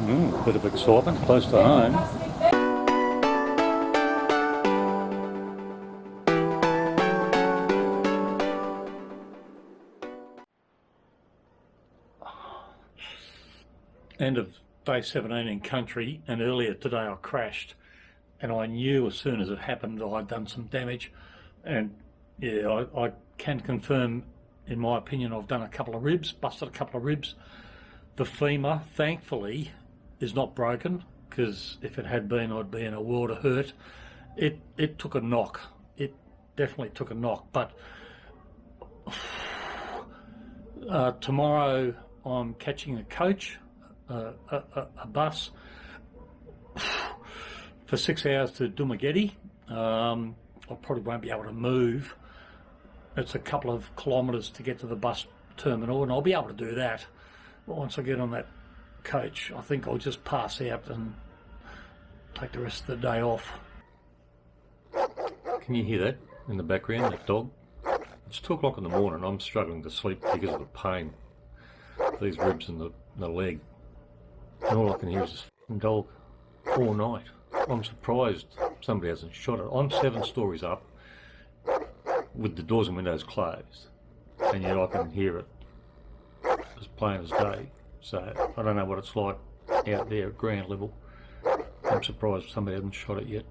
Bit of excitement, close to home. End of day 17 in country, and earlier today I crashed, and I knew as soon as it happened I'd done some damage. And yeah, I can confirm, in my opinion, I've done a couple of ribs, busted a couple of ribs. The femur, thankfully, is not broken, because if it had been, I'd be in a world of hurt. It took a knock. It definitely took a knock. But tomorrow I'm catching a coach, a bus, for 6 hours to Dumageddon. I probably won't be able to move. It's a couple of kilometres to get to the bus terminal, and I'll be able to do that. But once I get on that coach, I think I'll just pass out and take the rest of the day off. Can you hear that in the background, that dog? It's 2 o'clock in the morning. I'm struggling to sleep because of the pain. These ribs and the leg. And all I can hear is this f***ing dog all night. I'm surprised somebody hasn't shot it. I'm 7 stories up with the doors and windows closed, and yet I can hear it as plain as day. So I don't know what it's like out there at ground level. I'm surprised somebody hasn't shot it yet.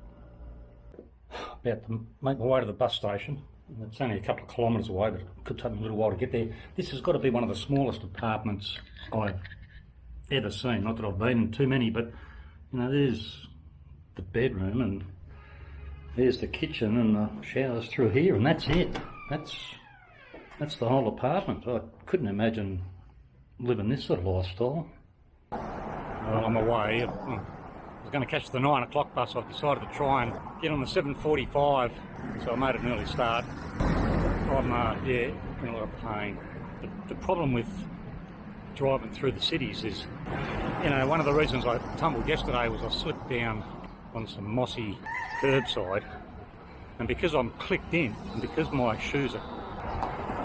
About to make my way to the bus station. It's only a couple of kilometres away, but it could take me a little while to get there. This has got to be one of the smallest apartments I've ever seen. Not that I've been in too many, but you know, there's the bedroom and there's the kitchen and the showers through here, and that's it. That's the whole apartment. I couldn't imagine living this sort of lifestyle. Well, I'm away. I was going to catch the 9 o'clock bus. I've decided to try and get on the 7:45, so I made an early start. I'm in a lot of pain. The problem with driving through the cities is, you know, one of the reasons I tumbled yesterday was I slipped down on some mossy curbside, and because I'm clicked in, and because my shoes are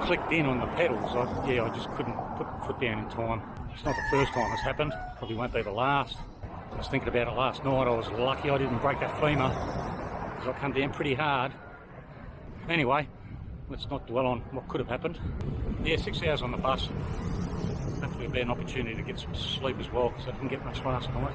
clicked in on the pedals, I just couldn't put the foot down in time. It's not the first time it's happened, probably won't be the last. I was thinking about it last night. I was lucky I didn't break that femur, because I come down pretty hard. Anyway, let's not dwell on what could have happened. Yeah, 6 hours on the bus. Hopefully it'll be an opportunity to get some sleep as well, because I didn't get much last night.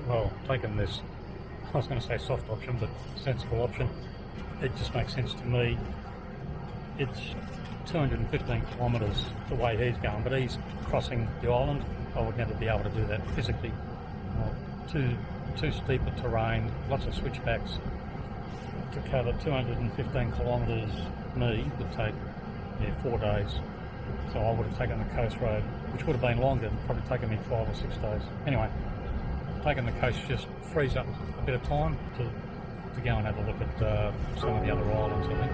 Well, taking this, I was going to say soft option, but sensible option, it just makes sense to me. It's 215 kilometres the way he's going, but he's crossing the island. I would never be able to do that physically. Too steep a terrain, lots of switchbacks. To cover 215 kilometres, me, would take 4 days. So I would have taken the coast road, which would have been longer, and probably taken me 5 or 6 days. Anyway, taking the coast just frees up a bit of time to go and have a look at some of the other islands, I think.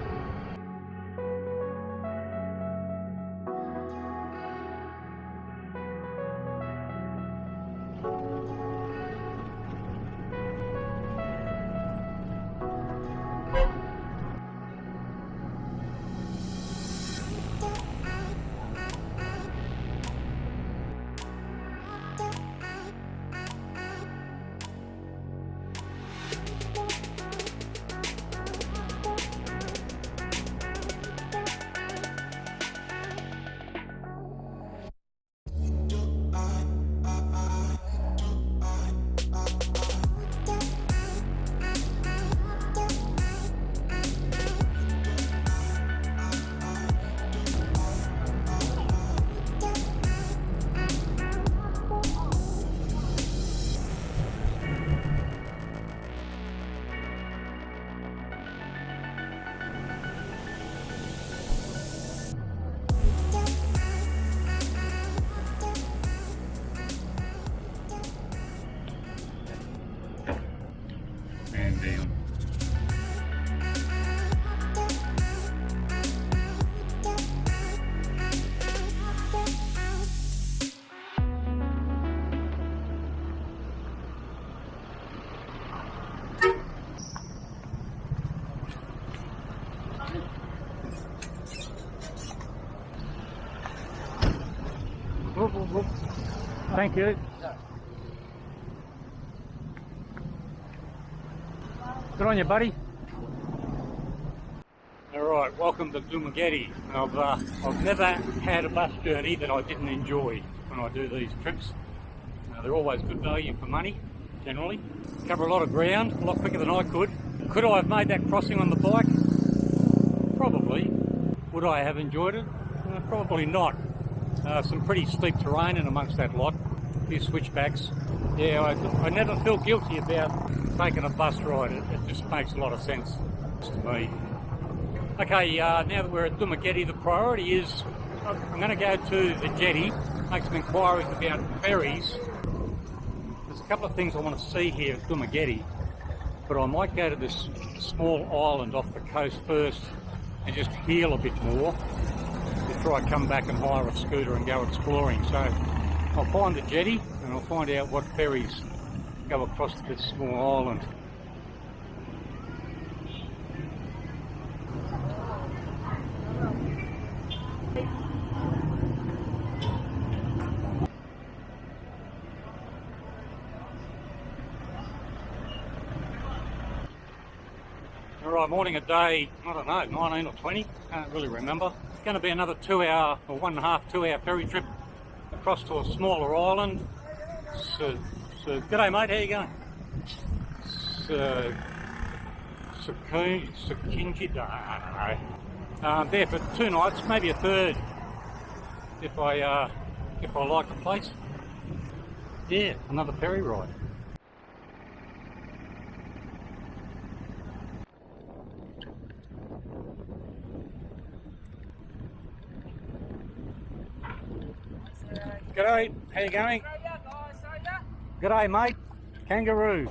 Thank you. Good on you, buddy. Alright, welcome to Dumageddon. I've never had a bus journey that I didn't enjoy when I do these trips. They're always good value for money, generally. Cover a lot of ground, a lot quicker than I could. Could I have made that crossing on the bike? Probably. Would I have enjoyed it? Probably not. Some pretty steep terrain in amongst that lot. A few switchbacks. Yeah, I never feel guilty about taking a bus ride. It just makes a lot of sense to me. Okay, now that we're at Dumageddon, the priority is I'm going to go to the jetty, make some inquiries about ferries. There's a couple of things I want to see here at Dumageddon, but I might go to this small island off the coast first and just heal a bit more before I come back and hire a scooter and go exploring. So I'll find the jetty and I'll find out what ferries go across to this small island. Alright, morning of day, I don't know, 19 or 20, can't really remember. It's going to be another 2 hour or 1.5, 2 hour ferry trip across to a smaller island. So g'day mate, how you going? Siquijor, I don't know. There for 2 nights, maybe a third, if I like the place. Yeah, another ferry ride. G'day, how you going? G'day mate, kangaroo.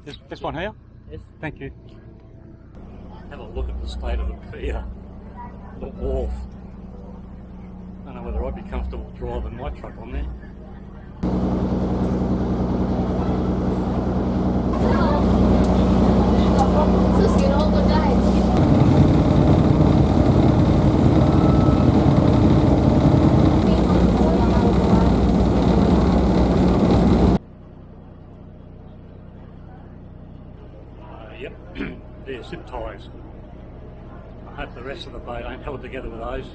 This one here? Yes. Thank you. Have a look at the state of the pier, the wharf. I don't know whether I'd be comfortable driving my truck on there. Yep, they're zip ties. I hope the rest of the boat ain't held together with those.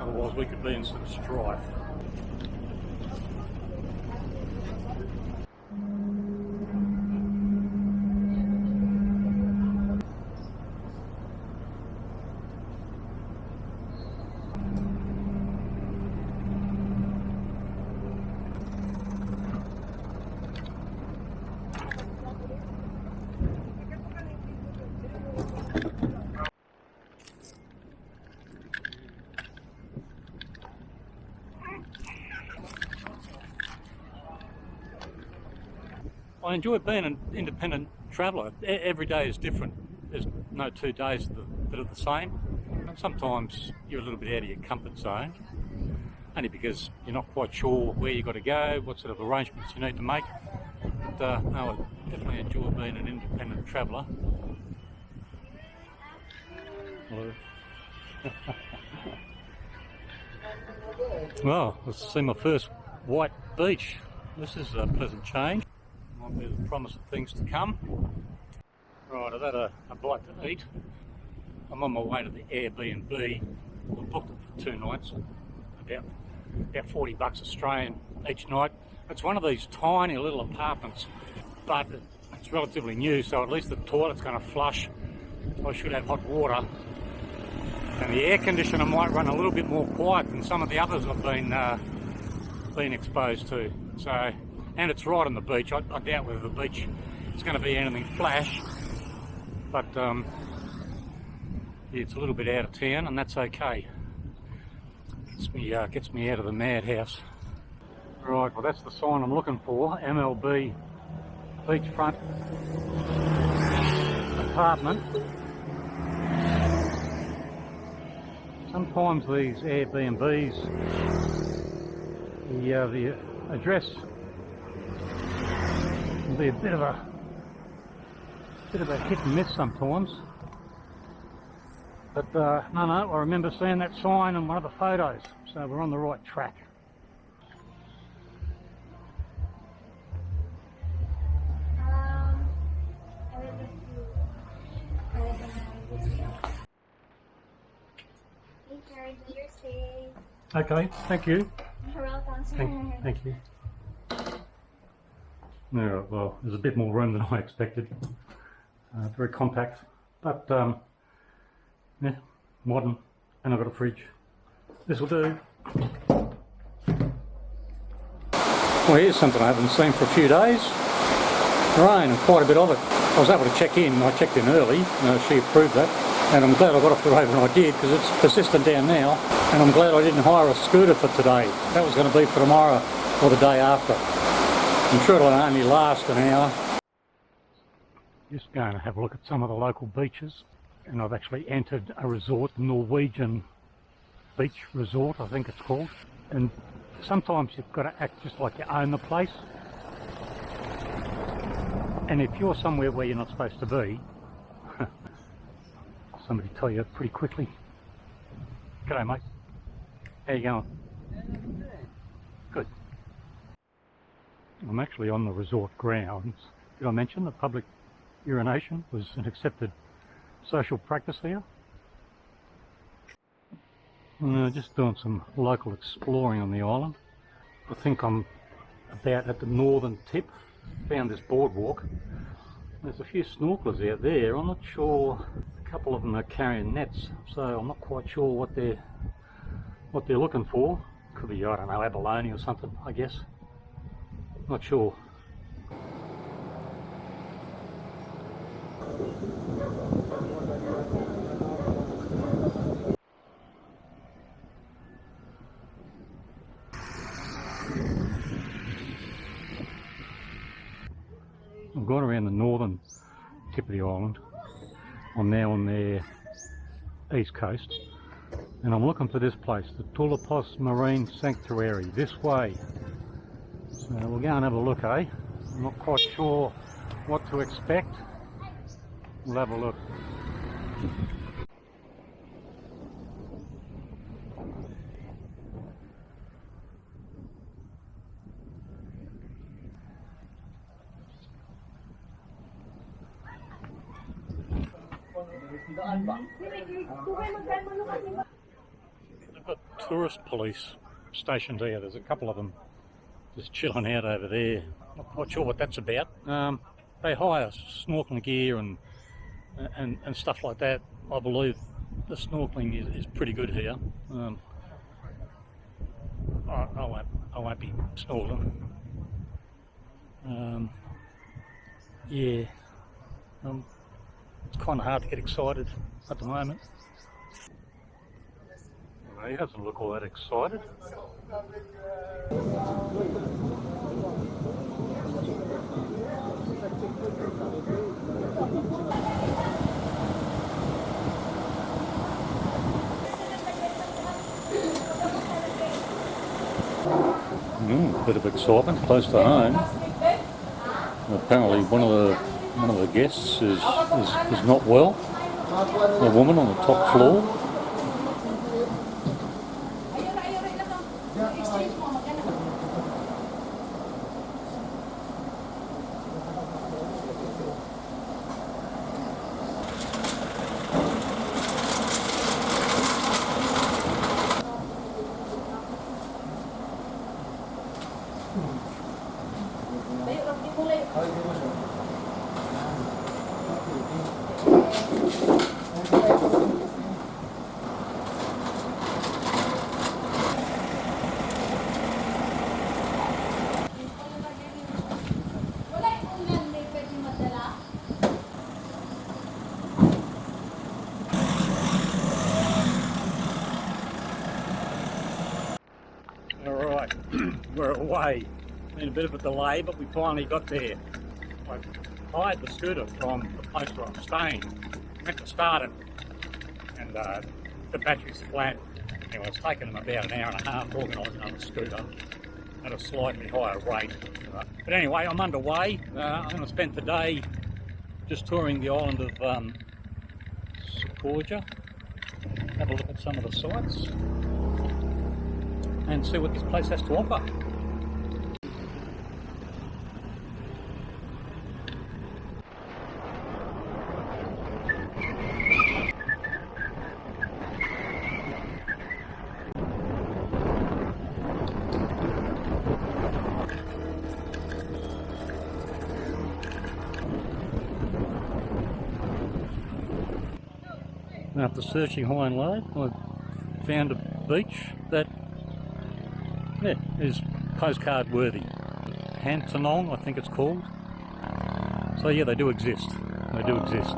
Otherwise we could be in some strife. I enjoy being an independent traveller. Every day is different. There's no 2 days that are the same. Sometimes you're a little bit out of your comfort zone, only because you're not quite sure where you've got to go, what sort of arrangements you need to make. But no, I definitely enjoy being an independent traveller. Hello. Well, let's see my first white beach. This is a pleasant change. Might be the promise of things to come. Right, I've had a bite to eat. I'm on my way to the Airbnb. I booked it for 2 nights, about 40 bucks Australian each night. It's one of these tiny little apartments, but it's relatively new, so at least the toilet's going to flush. I should have hot water. And the air conditioner might run a little bit more quiet than some of the others I've been exposed to. So, and it's right on the beach. I doubt whether the beach is going to be anything flash, but yeah, it's a little bit out of town, and that's okay. Gets me out of the madhouse. Right, well that's the sign I'm looking for. MLB beachfront apartment. Sometimes these Airbnbs, the address will be a bit of a hit and miss sometimes. But no, I remember seeing that sign in one of the photos, so we're on the right track. Okay, thank you. You're welcome, sir. Thank you. Yeah, well, there's a bit more room than I expected. Very compact, but yeah, modern, and I've got a fridge. This will do. Well, here's something I haven't seen for a few days. Rain, and quite a bit of it. I was able to check in. I checked in early. She approved that, and I'm glad I got off the road when I did, because it's persistent down now. And I'm glad I didn't hire a scooter for today. That was going to be for tomorrow or the day after. I'm sure it'll only last an hour. Just going to have a look at some of the local beaches, and I've actually entered a resort, Norwegian beach resort, I think it's called. And sometimes you've got to act just like you own the place. And if you're somewhere where you're not supposed to be, somebody tell you pretty quickly. G'day, mate. How you going? Good. I'm actually on the resort grounds. Did I mention the public urination was an accepted social practice here? Just doing some local exploring on the island. I think I'm about at the northern tip. Found this boardwalk. There's a few snorkelers out there. I'm not sure. A couple of them are carrying nets, so I'm not quite sure what they're looking for. Could be, I don't know, abalone or something, I guess. Not sure. I've gone around the northern tip of the island. I'm now on their east coast, and I'm looking for this place, the Tulipos Marine Sanctuary, this way. So we'll go and have a look, eh? I'm not quite sure what to expect. We'll have a look. They've got tourist police stationed here. There's a couple of them just chilling out over there. Not quite sure what that's about. They hire snorkeling gear and stuff like that. I believe the snorkeling is pretty good here. I won't be snorkeling. Yeah. It's kind of hard to get excited at the moment. Well, he doesn't look all that excited. Bit of excitement close to home. Apparently one of the guests is not well. A woman on the top floor. Alright, we're away. Been a bit of a delay, but we finally got there. I hired the scooter from the place where I'm staying. Meant to start it, and the battery's flat. Anyway, it's taken them about an hour and a half organising another scooter at a slightly higher rate. But anyway, I'm underway. I'm going to spend the day just touring the island of Siquijor. have a look at some of the sights and see what this place has to offer. After searching high and low, I found a beach that is postcard worthy. Hantanong, I think it's called. So yeah, they do exist. They do exist.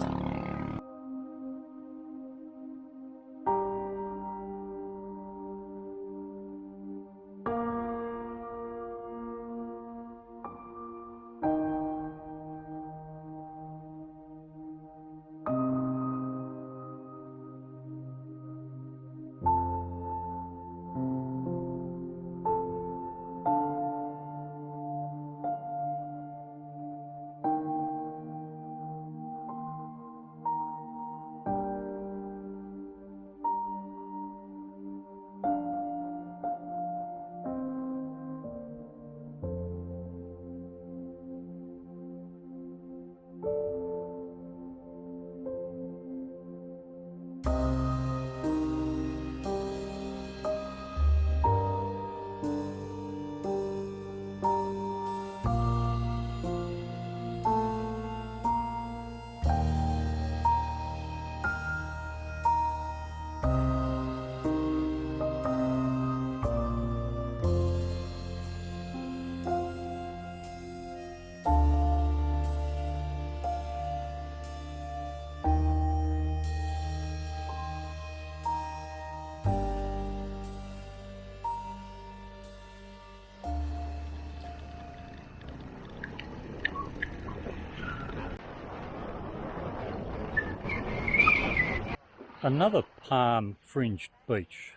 Another palm fringed beach.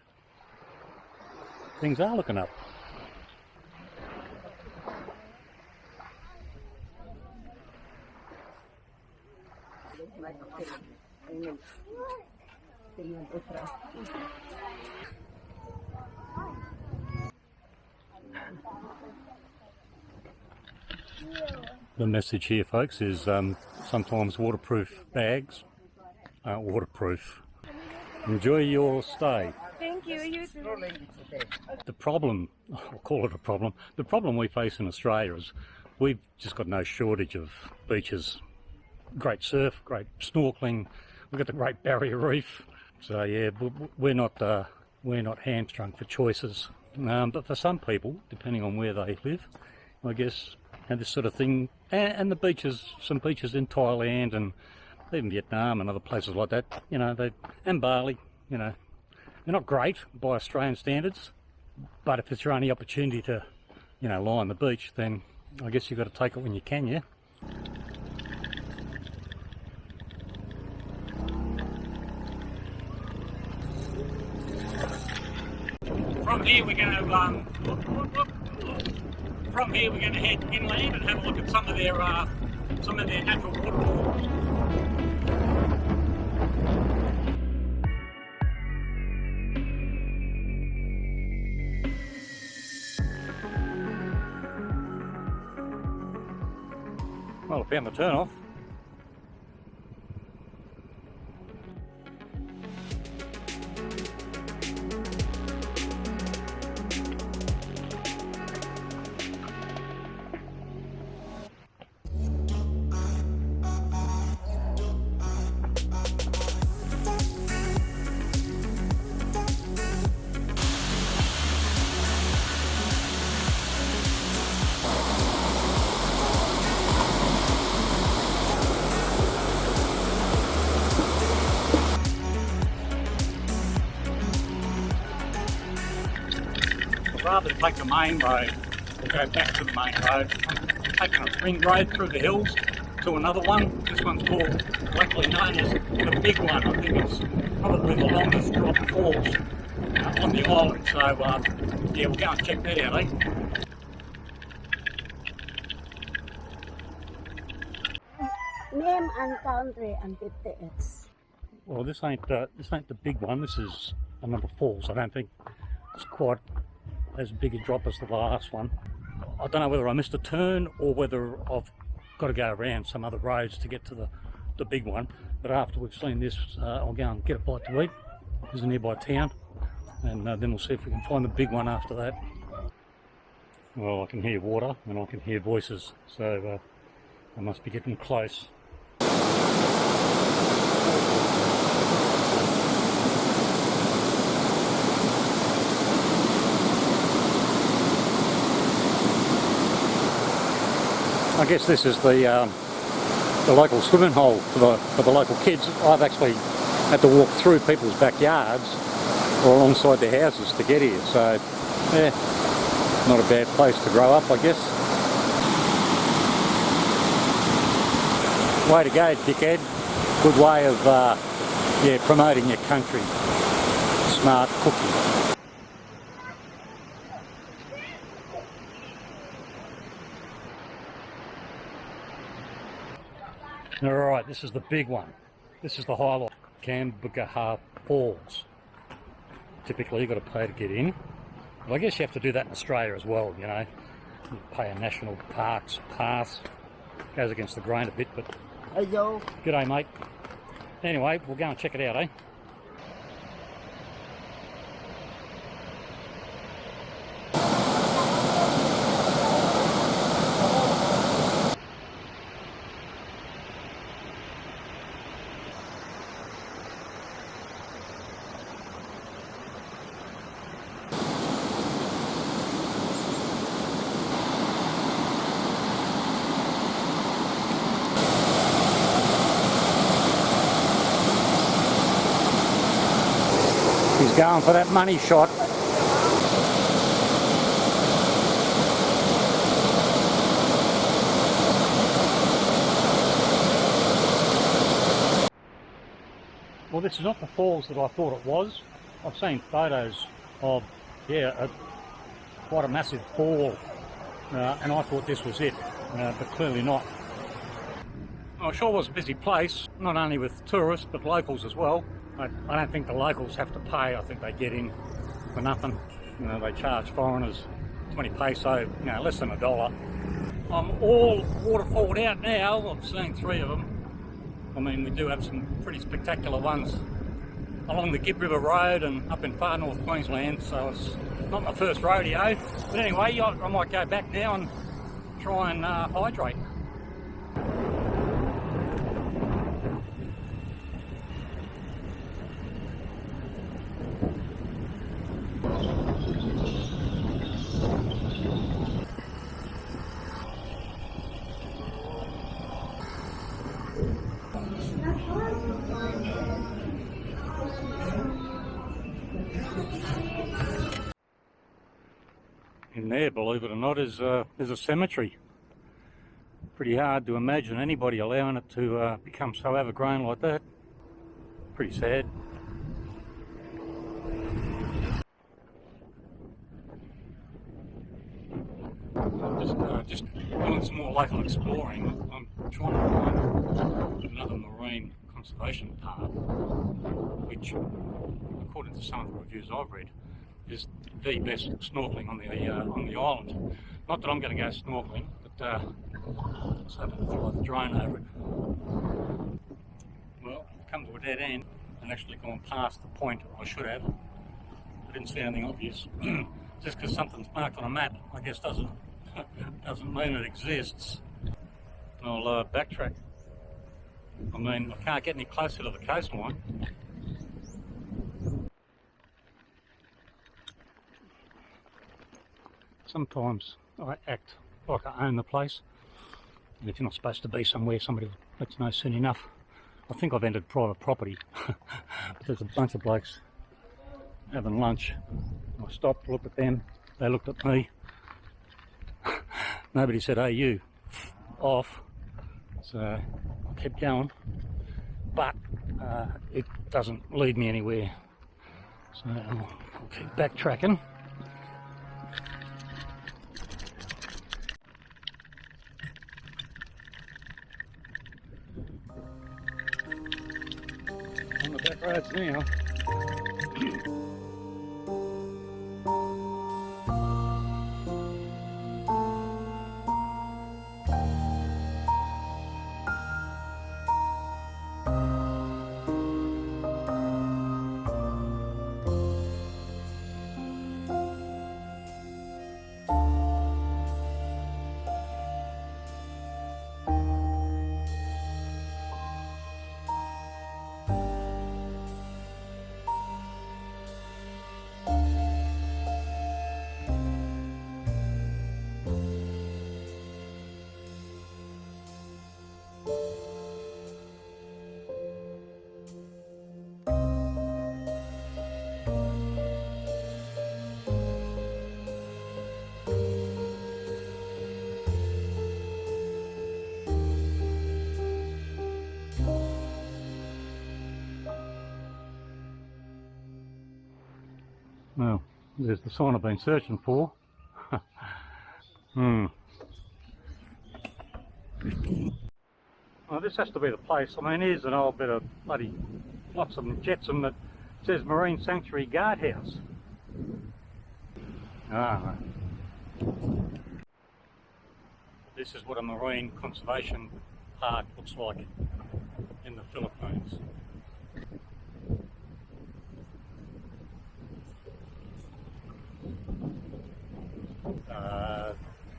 Things are looking up. The message here, folks, is sometimes waterproof bags aren't waterproof. Enjoy your stay. Thank you, you too. The problem, I'll call it a problem, the problem we face in Australia is we've just got no shortage of beaches. Great surf, great snorkeling, we've got the Great Barrier Reef. So yeah, we're not hamstrung for choices. But for some people, depending on where they live, I guess, and this sort of thing, and the beaches, some beaches in Thailand and even Vietnam and other places like that, you know, and Bali, you know, they're not great by Australian standards, but if it's your only opportunity to, you know, lie on the beach, then I guess you've got to take it when you can, yeah? From here we're going to head inland and have a look at some of their natural waterfalls. Well, I found the turn off. Rather than take the main road or go back to the main road, I'm taking a ring road through the hills to another one. This one's called, luckily known as the big one. I think it's probably the longest drop falls on the island. So yeah, we'll go and check that out, eh? Name and country and 50x. Well, this ain't the big one. This is another falls. I don't think it's quite as big a drop as the last one. I don't know whether I missed a turn or whether I've got to go around some other roads to get to the big one. But after we've seen this, I'll go and get a bite to eat. There's a nearby town, and then we'll see if we can find the big one after that. Well, I can hear water and I can hear voices, so I must be getting close. I guess this is the local swimming hole for the local kids. I've actually had to walk through people's backyards or alongside their houses to get here, so yeah, not a bad place to grow up, I guess. Way to go, dickhead. Good way of yeah, promoting your country. Smart cookie. Alright, this is the big one. This is the highlight. Cambergaha Falls. Typically you've got to pay to get in. Well, I guess you have to do that in Australia as well, you know. You pay a national parks pass. Goes against the grain a bit, but... Hey, yo. G'day, mate. Anyway, we'll go and check it out, eh? He's going for that money shot. Well, this is not the falls that I thought it was. I've seen photos of, yeah, quite a massive fall, and I thought this was it, but clearly not. Well, it sure was a busy place, not only with tourists but locals as well. I don't think the locals have to pay. I think they get in for nothing. You know, they charge foreigners 20 peso, you know, less than $1. I'm all waterfalled out now. I've seen 3 of them. I mean, we do have some pretty spectacular ones along the Gibb River Road and up in far north Queensland, so it's not my first rodeo. But anyway, I might go back now and try and hydrate. In there, believe it or not, is a cemetery. Pretty hard to imagine anybody allowing it to become so overgrown like that. Pretty sad. I'm just doing some more local exploring. I'm trying to find another marine conservation park, which, according to some of the reviews I've read, is the best snorkeling on the island. Not that I'm going to go snorkeling, but I was hoping to fly the drone over it. Well, I've come to a dead end and actually gone past the point I should have. I didn't see anything obvious. Just because something's marked on a map, I guess doesn't mean it exists. I'll backtrack. I mean, I can't get any closer to the coastline. Sometimes I act like I own the place, and if you're not supposed to be somewhere, somebody will let you know soon enough. I think I've entered private property. But there's a bunch of blokes having lunch. I stopped, looked at them, they looked at me. Nobody said, "Hey, you," off. So I kept going, but it doesn't lead me anywhere. So I'll keep backtracking. On the roads now. Well, there's the sign I've been searching for. Well, this has to be the place. I mean, here's an old bit of bloody flotsam and jetsam that says Marine Sanctuary Guardhouse. Ah. This is what a marine conservation park looks like in the Philippines.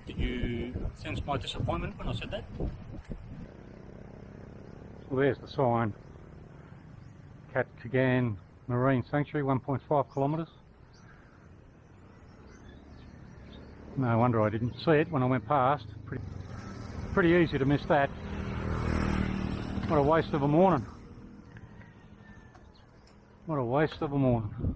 Did you sense my disappointment when I said that? Well, there's the sign. Kagan Marine Sanctuary, 1.5 kilometres. No wonder I didn't see it when I went past. Pretty easy to miss that. What a waste of a morning. What a waste of a morning.